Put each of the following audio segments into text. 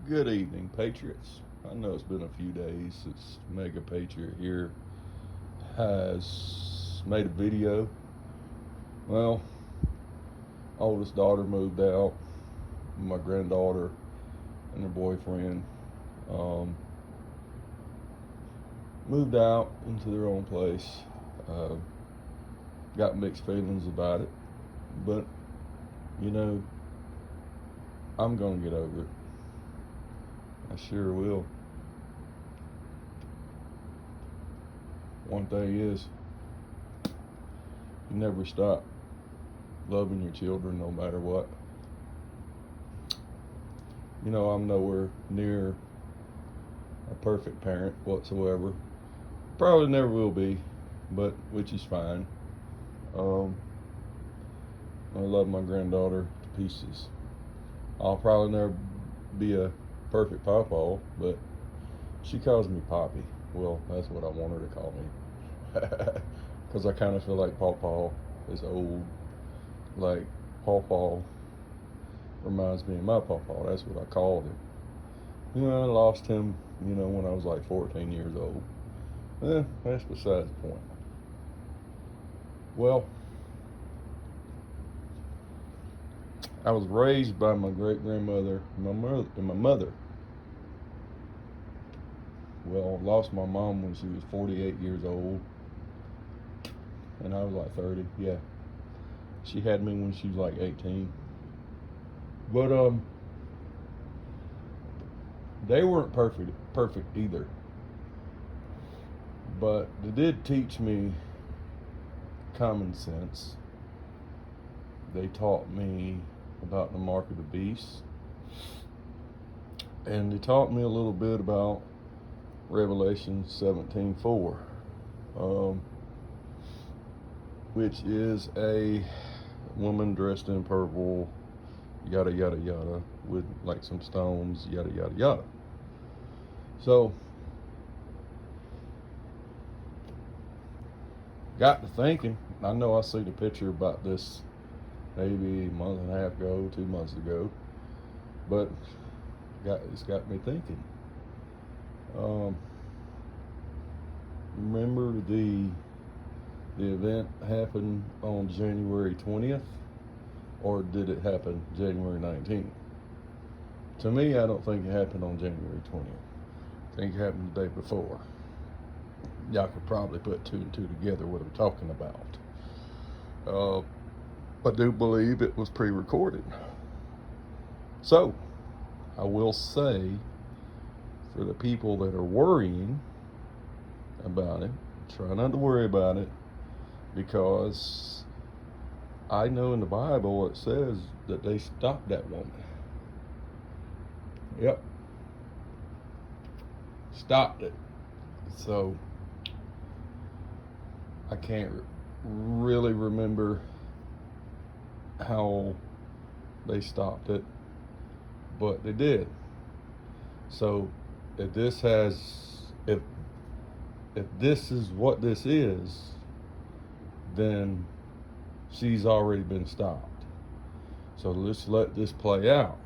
Good evening, Patriots. I know it's been a few days since Mega Patriot here has made a video. Well, oldest daughter moved out. My granddaughter and her boyfriend um, moved out into their own place. Uh, got mixed feelings about it, but you know, I'm gonna get over it. I sure will. One thing is, you never stop loving your children no matter what. You know, I'm nowhere near a perfect parent whatsoever. Probably never will be, but which is fine. Um, I love my granddaughter to pieces. I'll probably never be a perfect pawpaw, but she calls me Poppy. Well, that's what I want her to call me. Because I kind of feel like Pawpaw is old. Like Pawpaw reminds me of my Pawpaw. That's what I called him. You know, I lost him, when I was like 14 years old. That's besides the point. Well, I was raised by my great grandmother and my mother. Well, lost my mom when she was 48 years old, and I was like 30. Yeah, she had me when she was like 18. But they weren't perfect either. But they did teach me common sense. They taught me about the mark of the beast, and they taught me a little bit about Revelation 17:4, which is a woman dressed in purple, yada yada yada, with like some stones, yada yada yada. So got to thinking. I know I seen a picture about this maybe a month and a half ago, 2 months ago, but it's got me thinking. Remember the event happened on January 20th, or did it happen January 19th? To me, I don't think it happened on January 20th. I think it happened the day before. Y'all could probably put two and two together what I'm talking about. I do believe it was pre-recorded. So, I will say, for the people that are worrying about it, try not to worry about it, because I know in the Bible it says that they stopped that woman. Yep. Stopped it. So, I can't really remember how they stopped it, but they did. So if this is what this is, then she's already been stopped. So let's let this play out.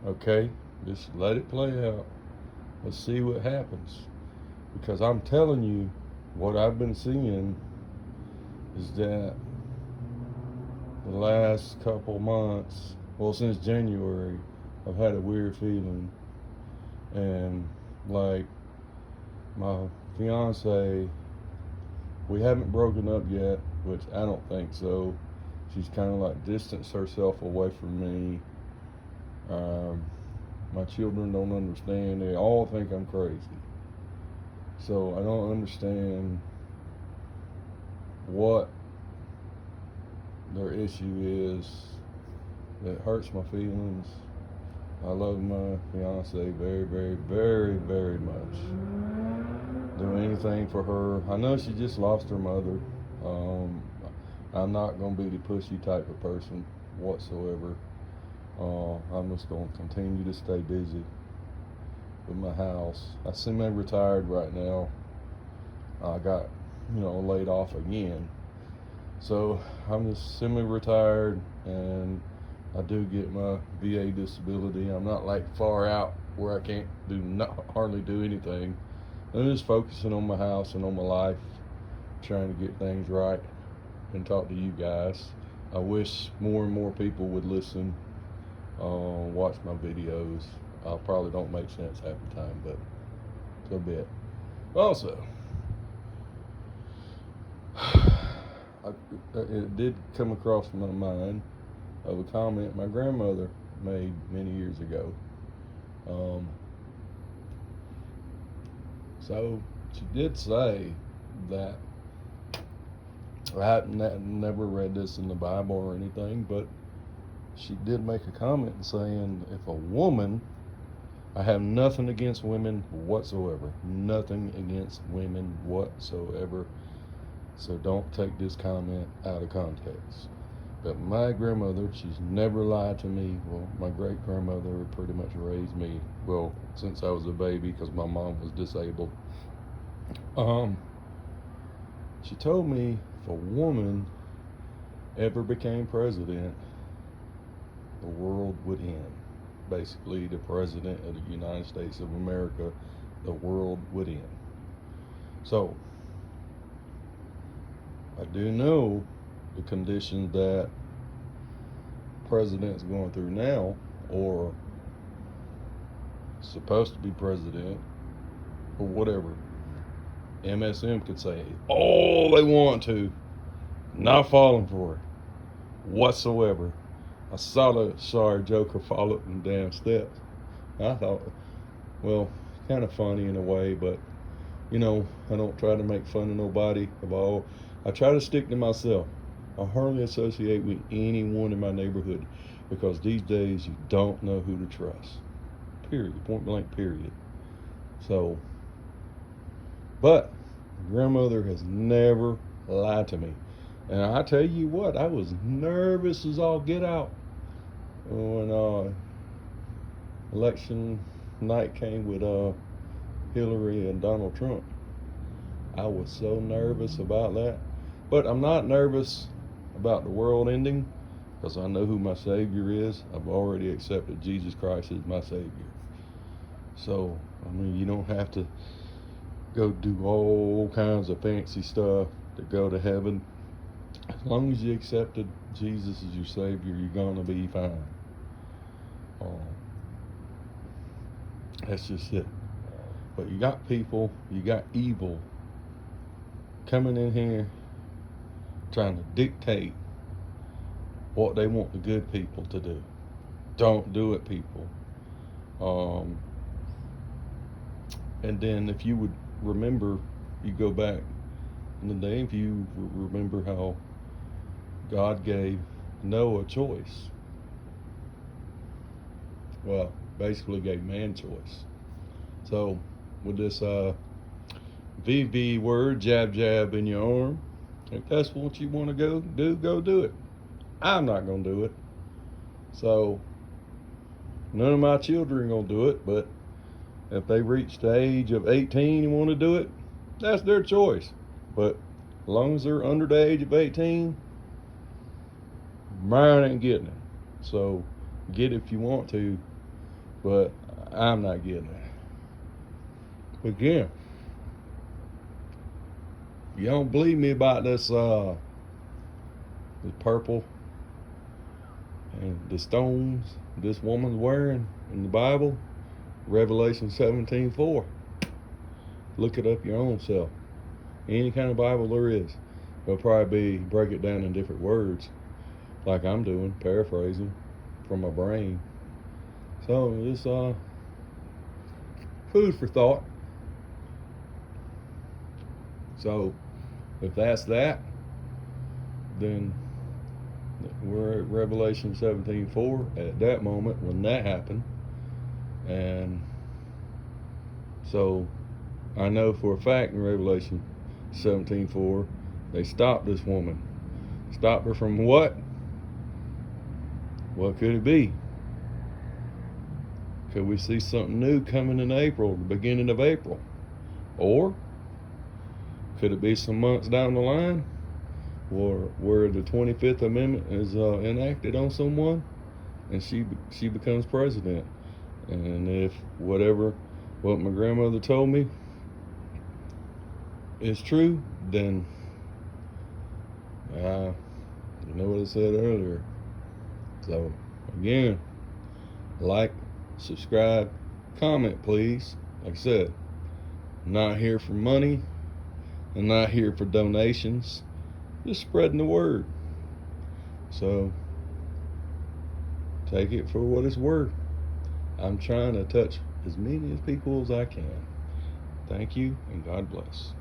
Okay? Just let it play out. Let's see what happens. Because I'm telling you, what I've been seeing is that the last couple months, well, since January, I've had a weird feeling. And like my fiance, we haven't broken up yet, which I don't think so. She's kind of like distanced herself away from me. My children don't understand. They all think I'm crazy. So I don't understand what their issue is that hurts my feelings. I love my fiance very, very, very, very much. Do anything for her. I know she just lost her mother. I'm not going to be the pushy type of person whatsoever. I'm just going to continue to stay busy with my house. I semi-retired right now. I got, laid off again. So I'm just semi-retired, and I do get my VA disability. I'm not like far out where I can't hardly do anything. I'm just focusing on my house and on my life, trying to get things right and talk to you guys. I wish more and more people would listen, watch my videos. I probably don't make sense half the time, but it's a bit. Also, it did come across my mind of a comment my grandmother made many years ago. Um, so she did say that I never read this in the Bible or anything, but she did make a comment saying if a woman, I have nothing against women whatsoever, nothing against women whatsoever, so don't take this comment out of context. But my grandmother, she's never lied to me. Well, my great grandmother pretty much raised me, well, since I was a baby because my mom was disabled. She told me if a woman ever became president, the world would end. Basically, the president of the United States of America, the world would end. So, I do know the conditions that president's going through now, or supposed to be president, or whatever. MSM could say all they want to, not falling for it whatsoever. I saw the sorry Joker fall up them damn steps. I thought, well, kind of funny in a way, but I don't try to make fun of nobody. I try to stick to myself. I hardly associate with anyone in my neighborhood because these days you don't know who to trust. Period. Point blank. Period. So, but grandmother has never lied to me. And I tell you what, I was nervous as all get out when election night came with Hillary and Donald Trump. I was so nervous about that. But I'm not nervous about the world ending because I know who my Savior is. I've already accepted Jesus Christ as my Savior. So, you don't have to go do all kinds of fancy stuff to go to heaven. As long as you accepted Jesus as your Savior, you're going to be fine. That's just it. But you got people, you got evil coming in here trying to dictate what they want the good people to do. Don't do it, people. And then if you would remember, you go back in the day, if you remember how God gave Noah a choice. Well, basically gave man choice. So with this VV word, jab jab in your arm, if that's what you want to go do it. I'm not going to do it. So none of my children are going to do it, but if they reach the age of 18 and want to do it, that's their choice. But as long as they're under the age of 18, mine ain't getting it. So get it if you want to, but I'm not getting it. Again, you don't believe me about this purple and the stones this woman's wearing in the Bible, Revelation 17:4. Look it up your own self. Any kind of Bible there is. It'll probably break it down in different words, like I'm doing, paraphrasing from my brain. So it's food for thought. So if that's that, then we're at Revelation 17:4 at that moment when that happened. And so I know for a fact in Revelation 17:4 they stopped this woman. Stopped her from what? What could it be? Could we see something new coming in April, the beginning of April? Or could it be some months down the line where the 25th Amendment is enacted on someone and she becomes president. And if what my grandmother told me is true, then you know what I said earlier. So again, like, subscribe, comment, please. Like I said, I'm not here for money. I'm not here for donations. Just spreading the word. So take it for what it's worth. I'm trying to touch as many people as I can. Thank you, and God bless.